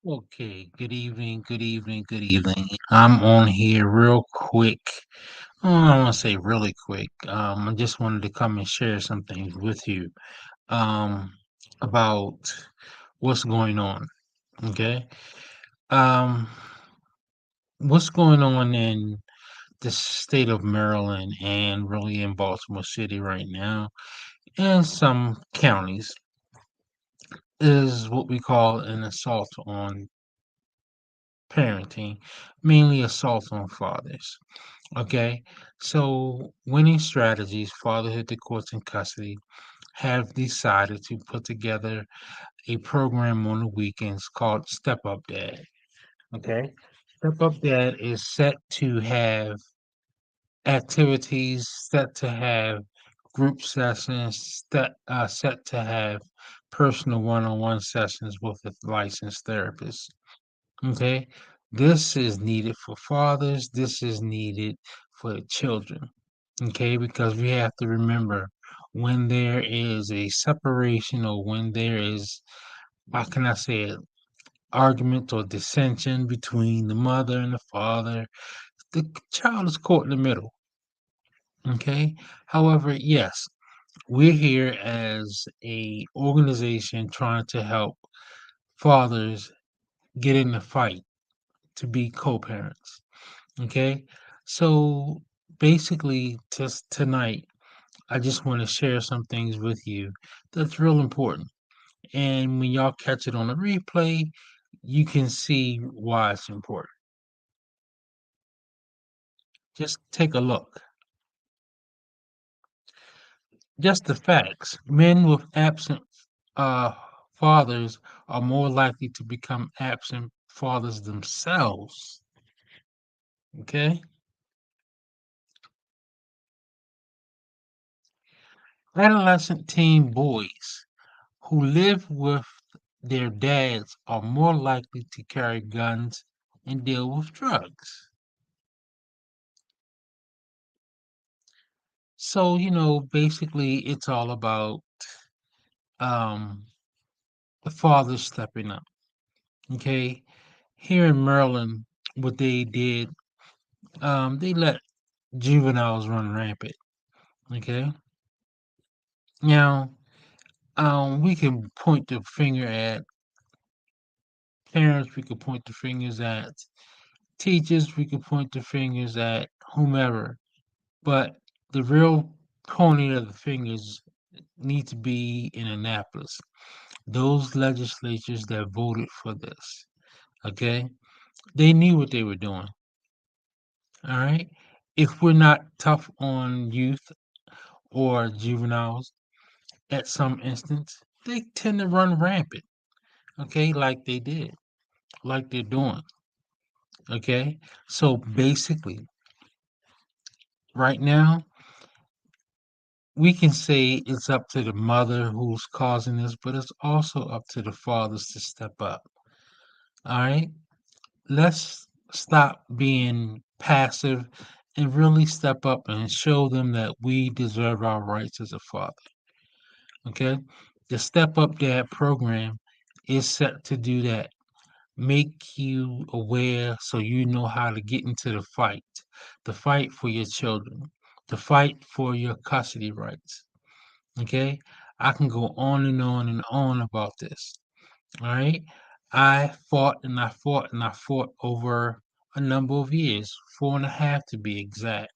Okay, good evening, good evening, good evening. I'm on here real quick. I don't want to say really quick. I just wanted to come and share some things with you um, about what's going on. Okay. Um, what's going on in the state of Maryland and really in Baltimore City right now and some counties is what we call an assault on parenting, mainly assault on fathers. Okay, so Winning Strategies, Fatherhood to Courts and Custody, have decided to put together a program on the weekends called Step Up Dad. Okay, Step Up Dad is set to have activities, set to have group sessions, set to have personal one-on-one sessions with a licensed therapist. Okay, this is needed for fathers. This is needed for the children. Okay, because we have to remember when there is a separation or when there is, how can I say it, argument or dissension between the mother and the father, the child is caught in the middle. Okay, however, yes, we're here as a organization trying to help fathers get in the fight to be co-parents. Okay, so basically, just tonight I just want to share some things with you that's real important. And when y'all catch it on the replay, you can see why it's important. Just take a look. Just the facts. Men with absent uh, fathers are more likely to become absent fathers themselves. Okay? Adolescent teen boys who live with their dads are more likely to carry guns and deal with drugs. So, basically it's all about um the father stepping up. Okay. Here in Maryland, what they did, they let juveniles run rampant. Okay. Now, we can point the finger at parents, we could point the fingers at teachers, we could point the fingers at whomever. But the real pointing of the fingers need to be in Annapolis. Those legislatures that voted for this, okay? They knew what they were doing, all right? If we're not tough on youth or juveniles at some instance, they tend to run rampant, okay? Like they did, like they're doing, okay? So basically, right now, we can say it's up to the mother who's causing this, but it's also up to the fathers to step up. All right. Let's stop being passive and really step up and show them that we deserve our rights as a father. Okay. The Step Up Dad program is set to do that. Make you aware so you know how to get into the fight for your children, the fight for your custody rights. Okay? I can go on and on and on about this. All right? I fought and I fought and I fought over a number of years, 4.5 to be exact.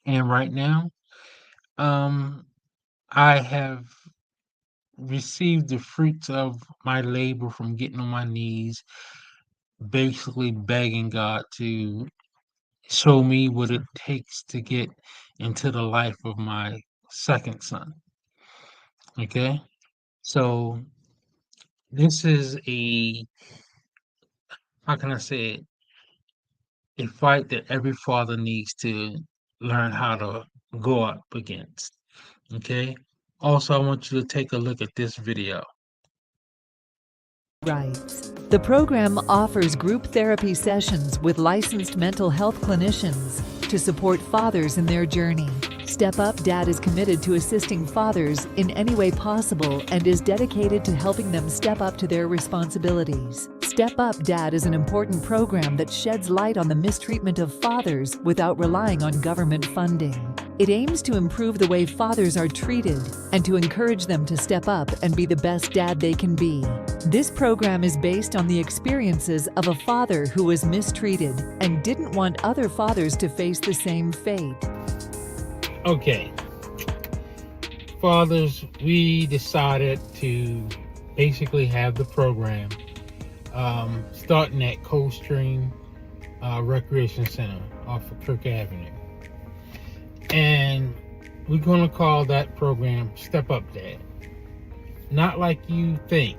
And right now, um, I have received the fruits of my labor from getting on my knees, basically begging God to show me what it takes to get into the life of my second son. Okay? So this is how can I say it? A fight that every father needs to learn how to go up against. Okay. Also, I want you to take a look at this video. Rights. The program offers group therapy sessions with licensed mental health clinicians to support fathers in their journey. Step Up Dad is committed to assisting fathers in any way possible and is dedicated to helping them step up to their responsibilities. Step Up Dad is an important program that sheds light on the mistreatment of fathers without relying on government funding. It aims to improve the way fathers are treated and to encourage them to step up and be the best dad they can be. This program is based on the experiences of a father who was mistreated and didn't want other fathers to face the same fate. Okay, fathers, we decided to basically have the program starting at Coldstream Recreation Center off of Kirk Avenue. And we're going to call that program Step Up Dad. Not like you think.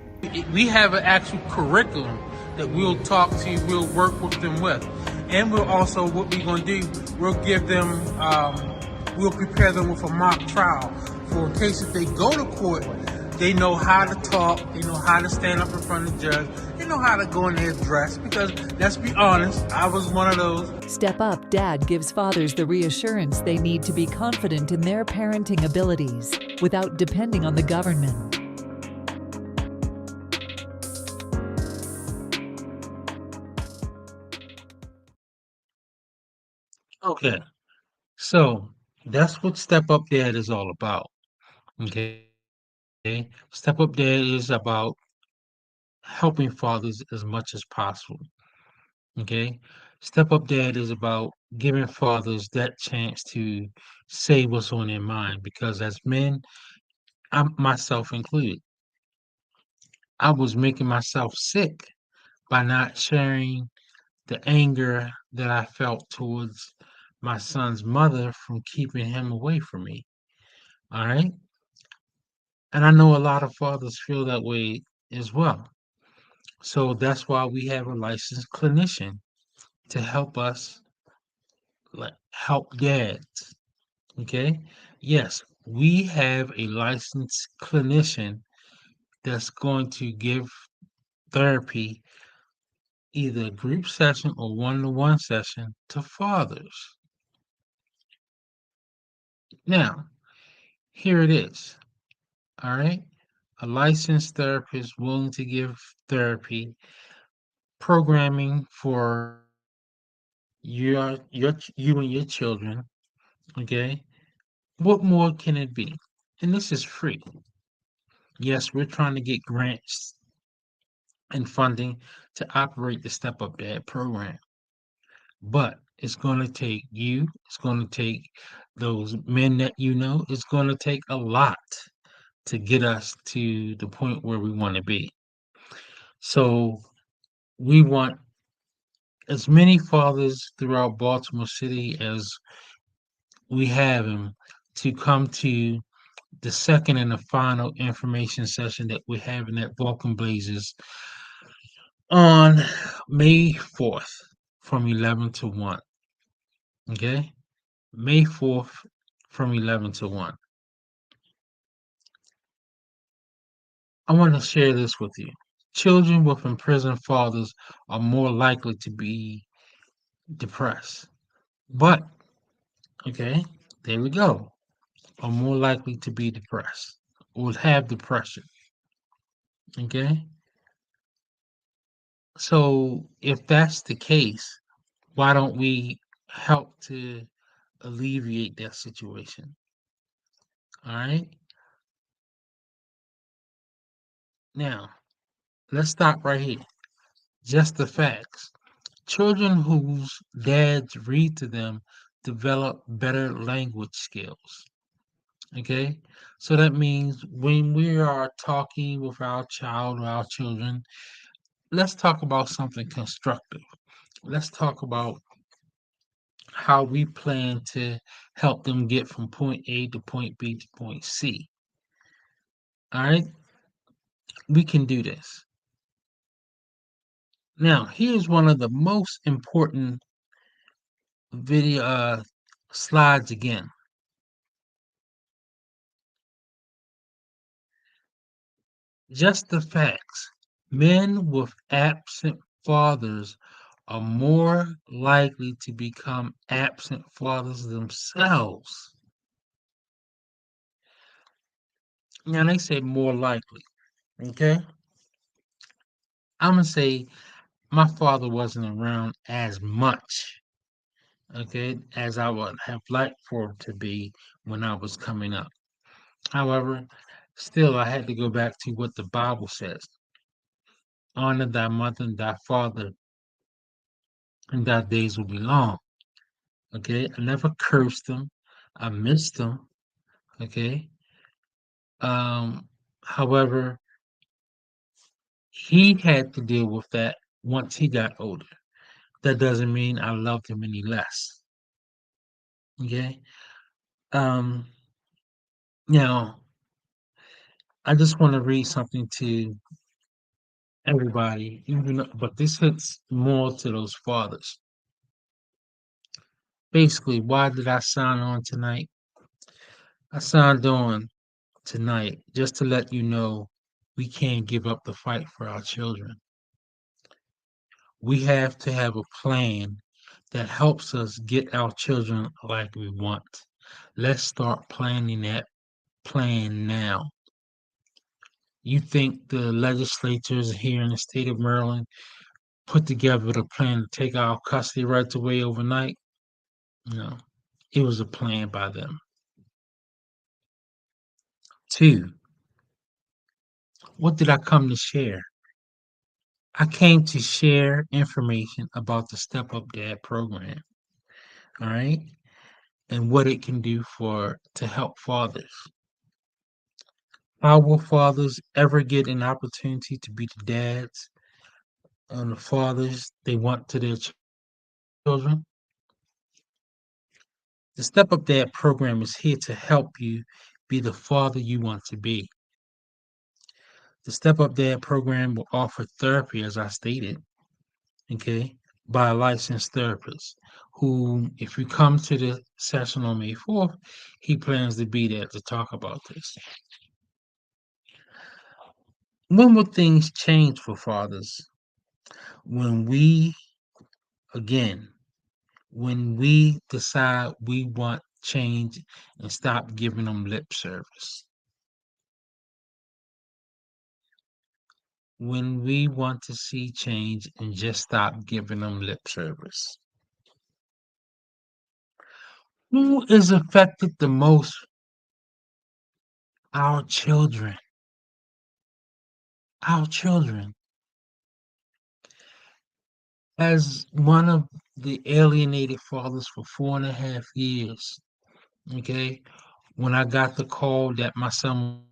We have an actual curriculum that we'll work with them with. And we'll also, what we're going to do, we'll give them, we'll prepare them with a mock trial for in case if they go to court, they know how to talk, they know how to stand up in front of the judge, they know how to go in their dress, because let's be honest, I was one of those. Step Up Dad gives fathers the reassurance they need to be confident in their parenting abilities without depending on the government. Okay, so that's what Step Up Dad is all about. Okay, Step Up Dad is about helping fathers as much as possible. Okay, Step Up Dad is about giving fathers that chance to say what's on their mind, because as men, I'm myself included, I was making myself sick by not sharing the anger that I felt towards my son's mother from keeping him away from me. All right. And I know a lot of fathers feel that way as well. So that's why we have a licensed clinician to help us, like, help dads. Okay. Yes, we have a licensed clinician that's going to give therapy, either a group session or one-to-one session, to fathers. Now, here it is. All right. A licensed therapist willing to give therapy, programming for you and your children. Okay. What more can it be? And this is free. Yes, we're trying to get grants and funding to operate the Step Up Dad program, but it's going to take you, it's going to take those men that you know, it's going to take a lot to get us to the point where we want to be. So we want as many fathers throughout Baltimore City as we have them to come to the second and the final information session that we're having at Vulcan Blazers on May 4th from 11 to 1. Okay? May 4th from 11 to 1. I want to share this with you. Children with imprisoned fathers are more likely to be depressed. But, okay, there we go. Are more likely to be depressed or have depression. Okay? So, if that's the case, why don't we help to alleviate that situation? All right? Now, let's stop right here. Just the facts. Children whose dads read to them develop better language skills. Okay? So that means when we are talking with our child or our children, let's talk about something constructive. Let's talk about how we plan to help them get from point A to point B to point C. All right? We can do this. Now, here's one of the most important video slides again. Just the facts. Men with absent fathers are more likely to become absent fathers themselves. Now they say more likely. Okay, I'm gonna say my father wasn't around as much. Okay, as I would have liked for him to be when I was coming up. However, still I had to go back to what the Bible says: honor thy mother and thy father, and thy days will be long. Okay, I never cursed them. I missed them. Okay. However, he had to deal with that once he got older. That doesn't mean I loved him any less. Okay. Um, now I just want to read something to everybody, but this hits more to those fathers. Basically, why did I sign on tonight? I signed on tonight just to let you know we can't give up the fight for our children. We have to have a plan that helps us get our children like we want. Let's start planning that plan now. You think the legislatures here in the state of Maryland put together the plan to take our custody rights away overnight? No, it was a plan by them. Two, what did I come to share? I came to share information about the Step Up Dad program, all right, and what it can do for to help fathers. How will fathers ever get an opportunity to be the dads and the fathers they want to their children? The Step Up Dad program is here to help you be the father you want to be. The Step Up Dad program will offer therapy, as I stated, okay, by a licensed therapist who, if you come to the session on May 4th, he plans to be there to talk about this. When will things change for fathers? When we, again, when we decide we want change and stop giving them lip service. When we want to see change and just stop giving them lip service. Who is affected the most? Our children. Our children. As one of the alienated fathers for 4.5 years, okay, when I got the call that my son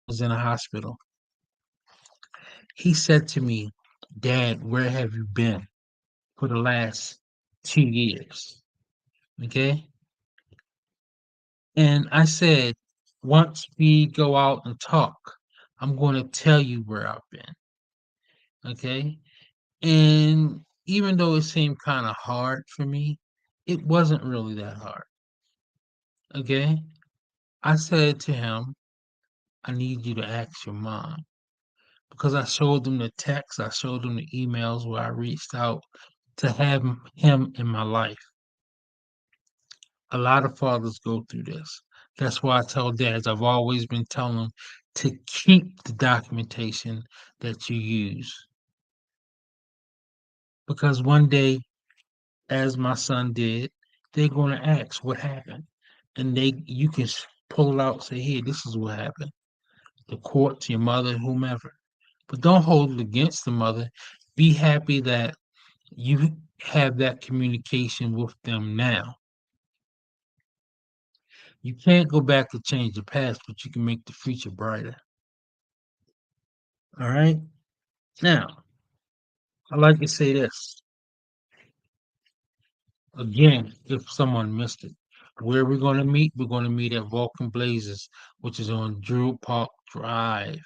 was in a hospital, he said to me, "Dad, where have you been for the last 2 years?" Okay. And I said, once we go out and talk, I'm going to tell you where I've been. Okay. And even though it seemed kind of hard for me, it wasn't really that hard. Okay. I said to him, I need you to ask your mom because I showed them the texts, I showed them the emails where I reached out to have him in my life. A lot of fathers go through this. That's why I tell dads, I've always been telling them to keep the documentation that you use. Because one day, as my son did, they're going to ask what happened. And you can pull it out, say, "Here, this is what happened." The court, your mother, whomever. But don't hold it against the mother. Be happy that you have that communication with them now. You can't go back to change the past, but you can make the future brighter. All right. Now, I like to say this again, if someone missed it. Where we're going to meet, we're going to meet at Vulcan Blazes, which is on Drew Park Drive.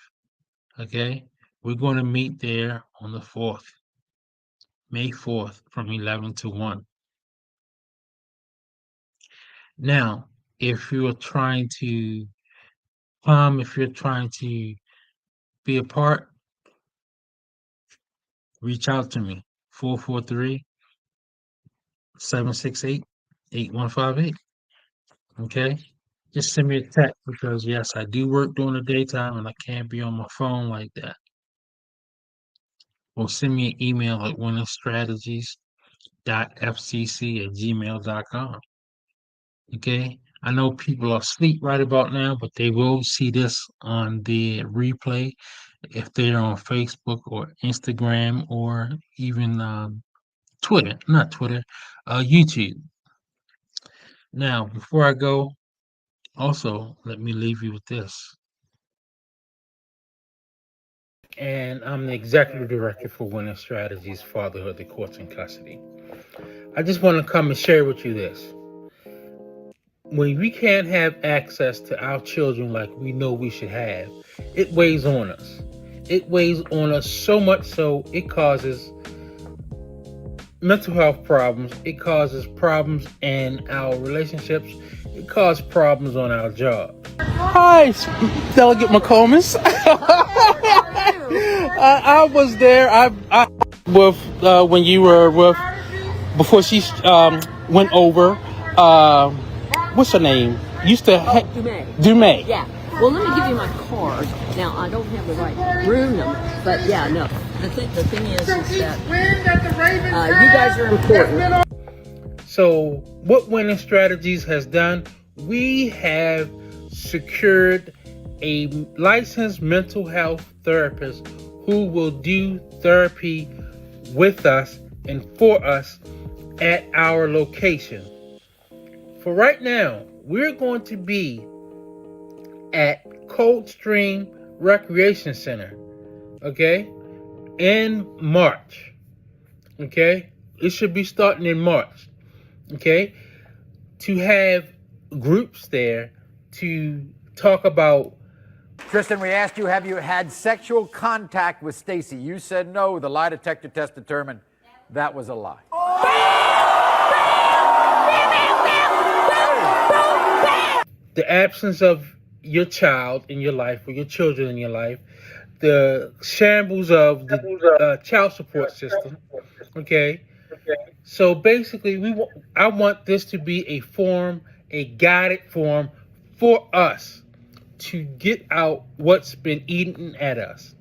Okay. We're going to meet there on the 4th, May 4th, from 11 to 1. Now, if you're trying to come, if you're trying to be a part, reach out to me, 443-768-8158. Okay. just send me a text because yes, I do work during the daytime and I can't be on my phone like that. Or send me an email at winningstrategies.fcc@gmail.com. Okay. I know people are asleep right about now, but they will see this on the replay if they're on Facebook or Instagram or even Twitter, not Twitter, YouTube. Now, before I go, also let me leave you with this. And I'm the executive director for Winning Strategies Fatherhood, the Courts, and Custody. I just want to come and share with you this. When we can't have access to our children like we know we should have, it weighs on us. It weighs on us so much so it causes mental health problems. It causes problems in our relationships. It causes problems on our job. Hi, Delegate McComas. I was there. I with when you were with before she went over. What's her name? Used to Dumais. Yeah. Well, let me give you my card. Now, I don't have the right room number, but yeah, no. The thing is that you guys are important. So, what Winning Strategies has done, we have secured a licensed mental health therapist who will do therapy with us and for us at our location. For right now, we're going to be at Coldstream Recreation Center, okay, in March, okay? It should be starting in March, okay, to have groups there to talk about. Tristan, we asked you, have you had sexual contact with Stacy? You said no. The lie detector test determined that was a lie. The absence of your child in your life or your children in your life, the shambles of the child support system, okay? So basically, I want this to be a forum, a guided forum for us to get out what's been eaten at us.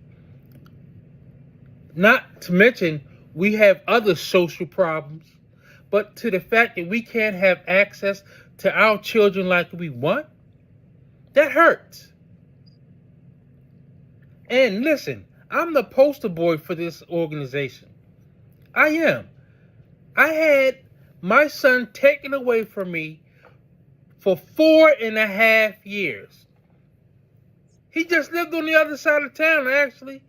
Not to mention, we have other social problems, but to the fact that we can't have access to our children like we want, that hurts. And listen, I'm the poster boy for this organization. I am. I had my son taken away from me for 4.5 years. He just lived on the other side of town, actually.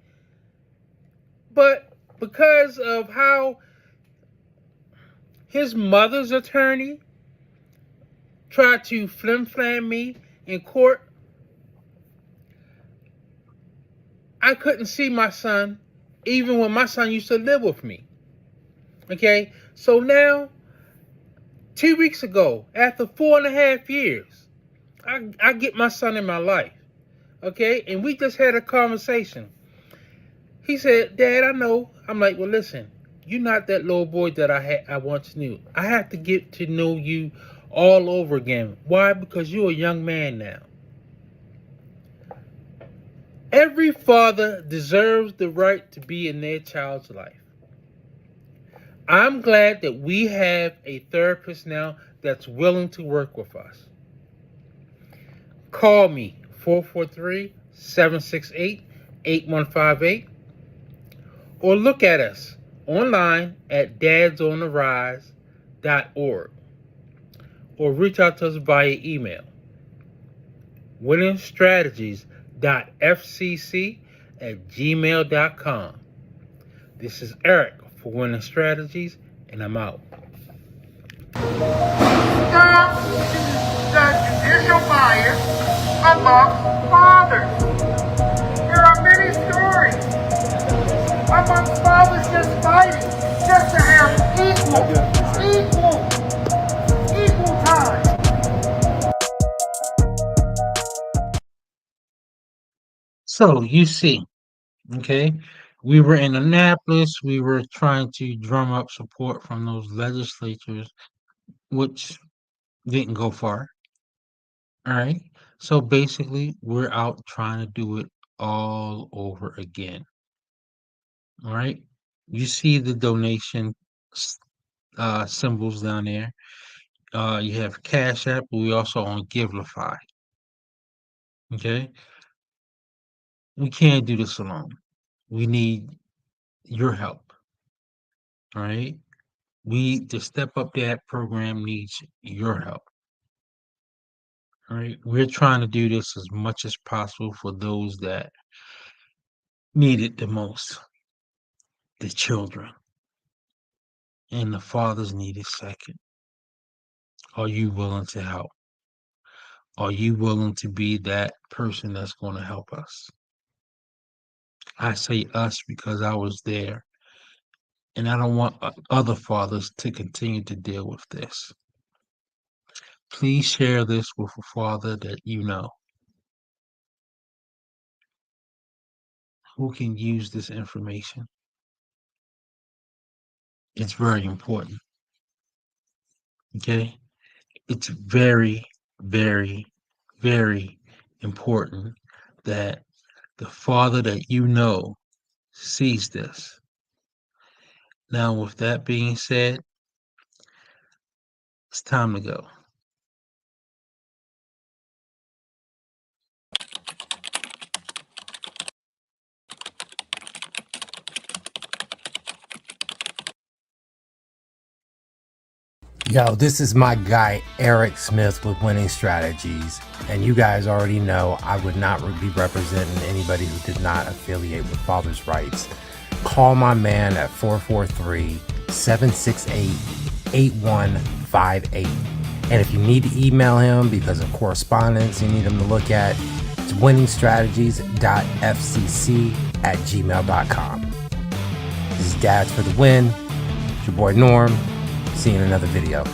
But because of how his mother's attorney tried to flim-flam me in court, I couldn't see my son even when my son used to live with me. Okay? So now, 2 weeks ago, after 4.5 years, I get my son in my life. Okay? And we just had a conversation. He said, Dad, I know. I'm like, well, listen, you're not that little boy that I once knew. I have to get to know you all over again. Why? Because you're a young man now. Every father deserves the right to be in their child's life. I'm glad that we have a therapist now that's willing to work with us. Call me, 443-768-8158, or look at us online at dadsontherise.org, or reach out to us via email, winningstrategies.fcc@gmail.com. This is Eric for Winning Strategies, and I'm out. Stop the judicial bias amongst fathers. There are many stories amongst fathers just fighting just to have equal time. So you see, okay, we were in Annapolis. We were trying to drum up support from those legislatures, which didn't go far. All right. So basically, we're out trying to do it all over again. All right. You see the donation s- symbols down there. You have Cash App, but we also on Givelify. Okay. We can't do this alone. We need your help. All right. The Step Up Dad program needs your help. All right. We're trying to do this as much as possible for those that need it the most, the children. And the fathers need it second. Are you willing to help? Are you willing to be that person that's going to help us? I say us because I was there, and I don't want other fathers to continue to deal with this. Please share this with a father that you know who can use this information. It's very important. Okay? It's very, very, very important that the father that you know sees this. Now, with that being said, it's time to go. Yo, this is my guy Eric Smith with Winning Strategies, and you guys already know I would not be representing anybody who did not affiliate with Father's Rights. Call my man at 443-768-8158. And if you need to email him because of correspondence you need him to look at, it's winningstrategies.fcc@gmail.com. This is Dads for the Win. It's your boy Norm. See you in another video.